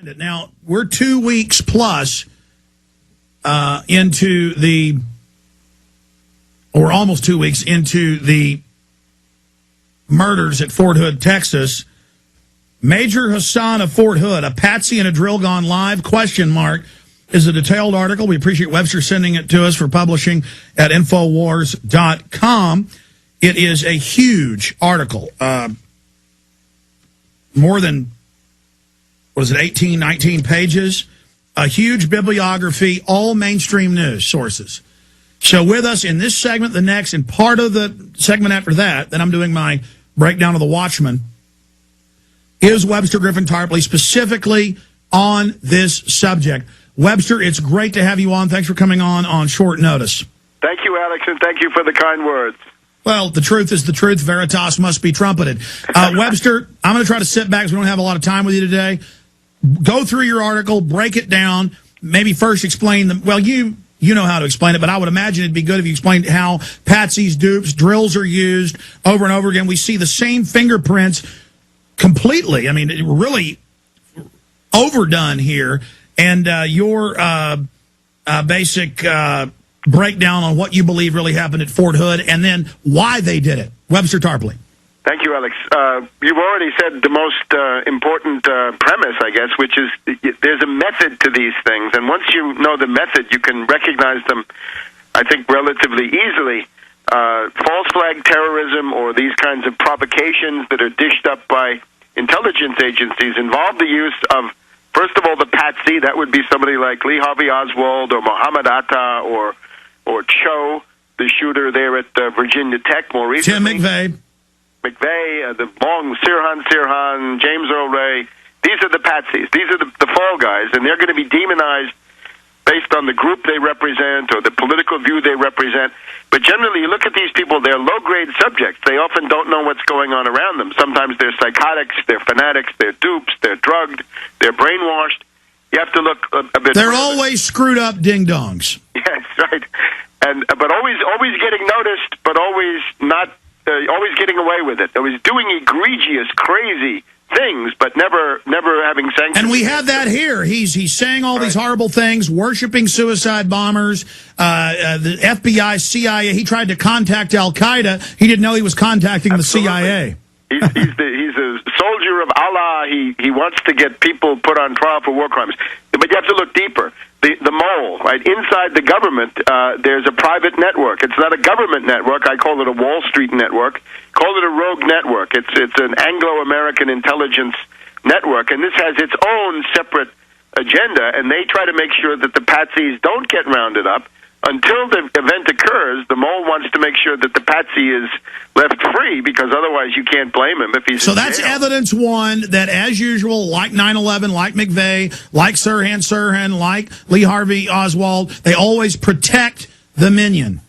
Now, we're 2 weeks plus into the, or almost 2 weeks into the murders at Fort Hood, Texas. Major Hassan of Fort Hood, a patsy and a drill gone live, ? Is a detailed article. We appreciate Webster sending it to us for publishing at Infowars.com. It is a huge article. More than, 18, 19 pages? A huge bibliography, all mainstream news sources. So with us in this segment, the next, and part of the segment after that, then I'm doing my breakdown of the Watchmen, is Webster Griffin Tarpley, specifically on this subject. Webster, it's great to have you on. Thanks for coming on short notice. Thank you, Alex, and thank you for the kind words. Well, the truth is the truth. Veritas must be trumpeted. Webster, I'm going to try to sit back because we don't have a lot of time with you today. Go through your article, break it down, maybe first explain well, you know how to explain it, but I would imagine it'd be good if you explained how patsies, dupes, drills are used over and over again. We see the same fingerprints completely. I mean, really overdone here. And your basic breakdown on what you believe really happened at Fort Hood and then why they did it. Webster Tarpley. Thank you, Alex. You've already said the most important premise, I guess, which is there's a method to these things. And once you know the method, you can recognize them, I think, relatively easily. False flag terrorism or these kinds of provocations that are dished up by intelligence agencies involve the use of, first of all, the patsy. That would be somebody like Lee Harvey Oswald or Mohammed Atta or Cho, the shooter there at Virginia Tech more recently. Tim McVeigh, the long Sirhan, James Earl Ray. These are the patsies. These are the fall guys, and they're going to be demonized based on the group they represent or the political view they represent. But generally, you look at these people, they're low-grade subjects. They often don't know what's going on around them. Sometimes they're psychotics, they're fanatics, they're dupes, they're drugged, they're brainwashed. You have to look a bit They're further. always screwed up ding-dongs. Yes, right. But always getting noticed, but always not, always getting away with it. Always doing egregious, crazy things, but never having sanctions. And we have that here. He's saying all these horrible things, worshiping suicide bombers, the FBI, CIA. He tried to contact Al-Qaeda. He didn't know he was contacting the CIA. He's a soldier of Allah. He wants to get people put on trial for war crimes. But you have to look deeper. The mole, right? Inside the government, there's a private network. It's not a government network. I call it a Wall Street network. Call it a rogue network. It's an Anglo-American intelligence network, and this has its own separate agenda, and they try to make sure that the patsies don't get rounded up. Until the event occurs, the mole wants to make sure that the patsy is left free, because otherwise you can't blame him if he's So in that's jail. evidence one, that as usual, like 9/11, like McVeigh, like Sirhan, like Lee Harvey Oswald, they always protect the minion.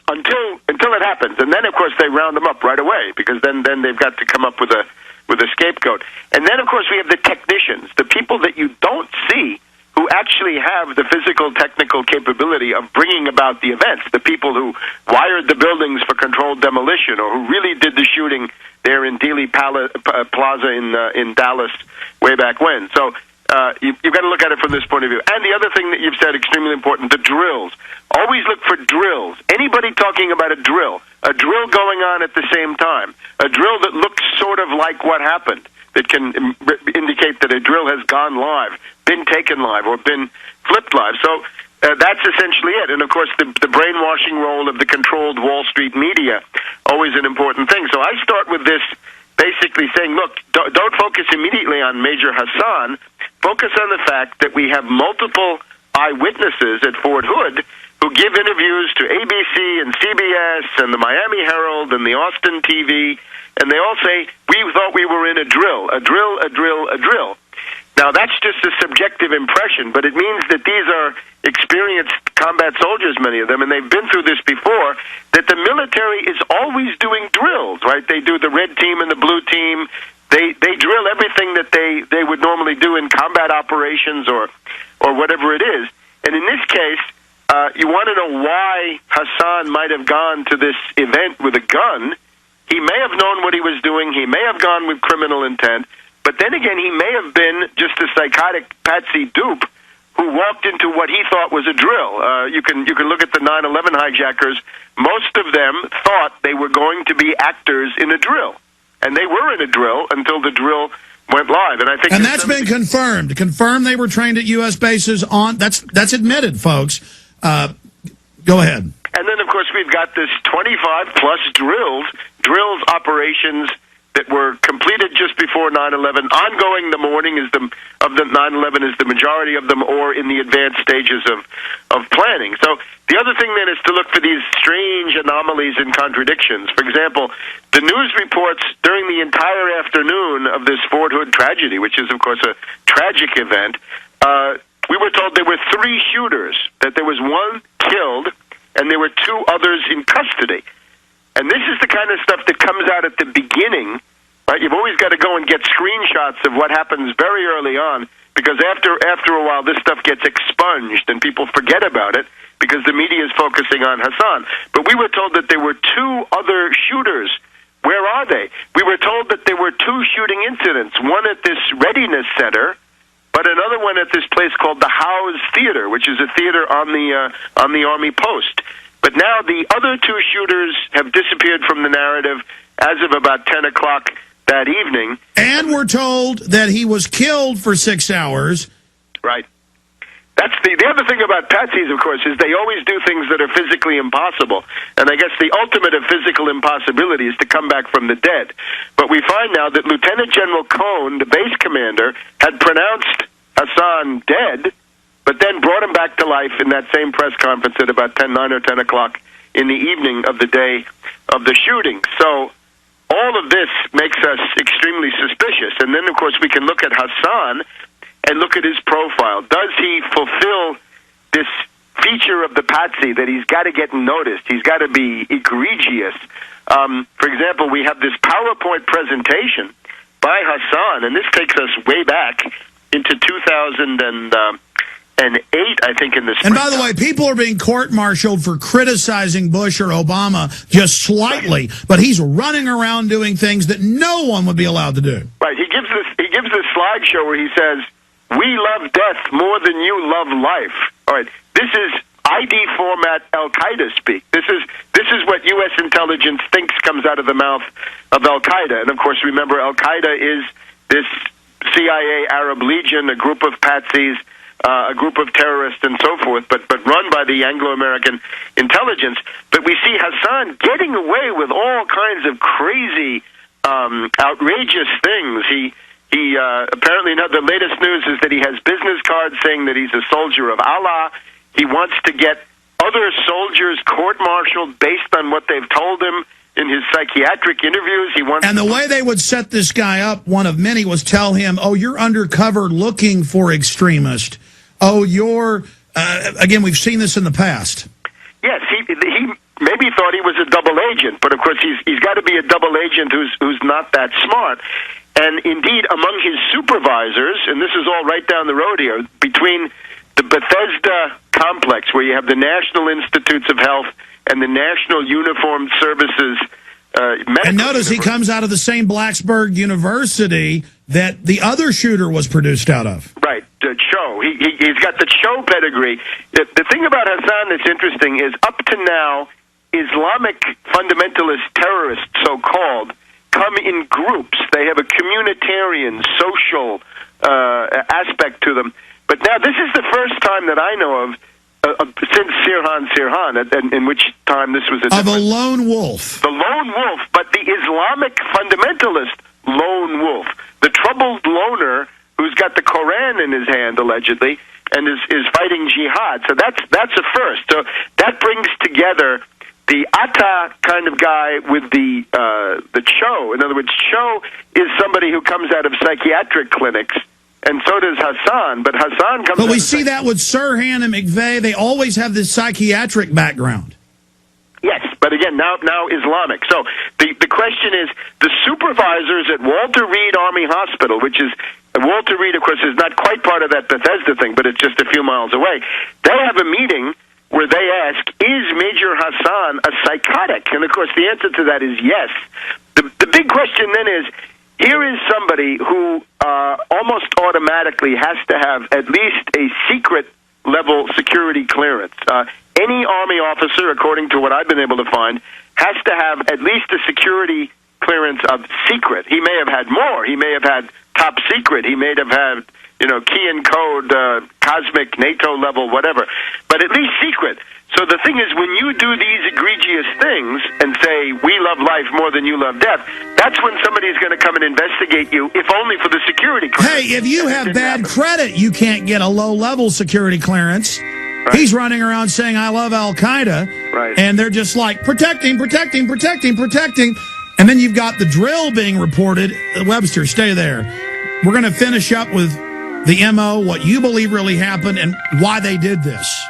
Until it happens, and then of course they round them up right away, because then they've got to come up with a scapegoat. And then of course we have the technicians, the people that you don't see, who actually have the physical, technical capability of bringing about the events, the people who wired the buildings for controlled demolition, or who really did the shooting there in Dealey Plaza in Dallas way back when. So you've got to look at it from this point of view. And the other thing that you've said, extremely important, the drills. Always look for drills. Anybody talking about a drill going on at the same time, a drill that looks sort of like what happened, that can indicate that a drill has gone live, been taken live, or been flipped live. So that's essentially it. And, of course, the brainwashing role of the controlled Wall Street media, always an important thing. So I start with this basically saying, look, don't focus immediately on Major Hassan. Focus on the fact that we have multiple eyewitnesses at Fort Hood who give interviews to ABC and CBS and the Miami Herald and the Austin TV, and they all say, we thought we were in a drill. Now, that's just a subjective impression, but it means that these are experienced combat soldiers, many of them, and they've been through this before, that the military is always doing drills, right? They do the red team and the blue team. They drill everything that they would normally do in combat operations or whatever it is. And in this case, you want to know why Hassan might have gone to this event with a gun. He may have known what he was doing. He may have gone with criminal intent. But then again, he may have been just a psychotic patsy dupe who walked into what he thought was a drill. You can look at the 9/11 hijackers. Most of them thought they were going to be actors in a drill, and they were in a drill until the drill went live. And that's been confirmed. Confirmed they were trained at U.S. bases on. That's admitted, folks. Go ahead. And then, of course, we've got this 25-plus drills operations that were completed just before 9/11, ongoing the morning of the 9/11 is the majority of them, or in the advanced stages of planning. So the other thing then is to look for these strange anomalies and contradictions. For example, the news reports during the entire afternoon of this Fort Hood tragedy, which is, of course, a tragic event, we were told there were 3 shooters, that there was 1 killed, and there were 2 others in custody. And this is the kind of stuff that comes out at the beginning, right? You've always got to go and get screenshots of what happens very early on, because after a while this stuff gets expunged and people forget about it because the media is focusing on Hassan. But we were told that there were 2 other shooters. Where are they? We were told that there were 2 shooting incidents, one at this readiness center, but another one at this place called the House Theater, which is a theater on the Army post. But now the other 2 shooters have disappeared from the narrative as of about 10 o'clock that evening. And we're told that he was killed for 6 hours. Right. That's the other thing about patsies, of course, is they always do things that are physically impossible. And I guess the ultimate of physical impossibility is to come back from the dead. But we find now that Lieutenant General Cohn, the base commander, had pronounced Hassan dead, but then brought him back to life in that same press conference at about 9 or 10 o'clock in the evening of the day of the shooting. So all of this makes us extremely suspicious. And then, of course, we can look at Hassan and look at his profile. Does he fulfill this feature of the patsy that he's got to get noticed? He's got to be egregious. For example, we have this PowerPoint presentation by Hassan, and this takes us way back into 2008, I think, in the spring. And by the way, people are being court-martialed for criticizing Bush or Obama just slightly, but he's running around doing things that no one would be allowed to do. Right. He gives this slideshow where he says, "We love death more than you love life." All right. This is ID format Al-Qaeda speak. This is what U.S. intelligence thinks comes out of the mouth of Al-Qaeda. And, of course, remember, Al-Qaeda is this CIA Arab Legion, a group of patsies, a group of terrorists and so forth, but run by the Anglo-American intelligence. But we see Hassan getting away with all kinds of crazy, outrageous things. He apparently, now the latest news is that he has business cards saying that he's a soldier of Allah. He wants to get other soldiers court-martialed based on what they've told him in his psychiatric interviews. And the way they would set this guy up, one of many, was tell him, "Oh, you're undercover looking for extremists. Oh, you're..." again, we've seen this in the past. Yes, he maybe thought he was a double agent, but of course he's got to be a double agent who's not that smart. And indeed, among his supervisors, and this is all right down the road here, between the Bethesda complex, where you have the National Institutes of Health and the National Uniformed Services and notice he comes out of the same Blacksburg University that the other shooter was produced out of. Right, Cho. He's got the Cho pedigree. The thing about Hassan that's interesting is, up to now, Islamic fundamentalist terrorists, so-called, come in groups. They have a communitarian, social aspect to them. But now this is the first time that I know of, since Sirhan, in which time this was a lone wolf. The lone wolf, but the Islamic fundamentalist lone wolf, the troubled loner who's got the Koran in his hand, allegedly, and is fighting jihad. So that's a first. So that brings together the Atta kind of guy with the Cho. In other words, Cho is somebody who comes out of psychiatric clinics, and so does Hassan. But Hassan comes. But we see that with Sirhan and McVeigh. They always have this psychiatric background. Yes, but again, now Islamic. So the question is, the supervisors at Walter Reed Army Hospital, which is, Walter Reed, of course, is not quite part of that Bethesda thing, but it's just a few miles away. They have a meeting where they ask, is Major Hassan a psychotic? And, of course, the answer to that is yes. The big question then is Here is somebody who almost automatically has to have at least a secret level security clearance. Any Army officer, according to what I've been able to find, has to have at least a security clearance of secret. He may have had more. He may have had top secret. He may have had, key and code, cosmic, NATO level, whatever. But at least secret. So the thing is, when you do these egregious things and say, we love life more than you love death, that's when somebody's going to come and investigate you, if only for the security clearance. Hey, if you have bad credit, you can't get a low-level security clearance. Right. He's running around saying, I love Al-Qaeda. Right. And they're just like, protecting. And then you've got the drill being reported. Webster, stay there. We're going to finish up with the MO, what you believe really happened, and why they did this.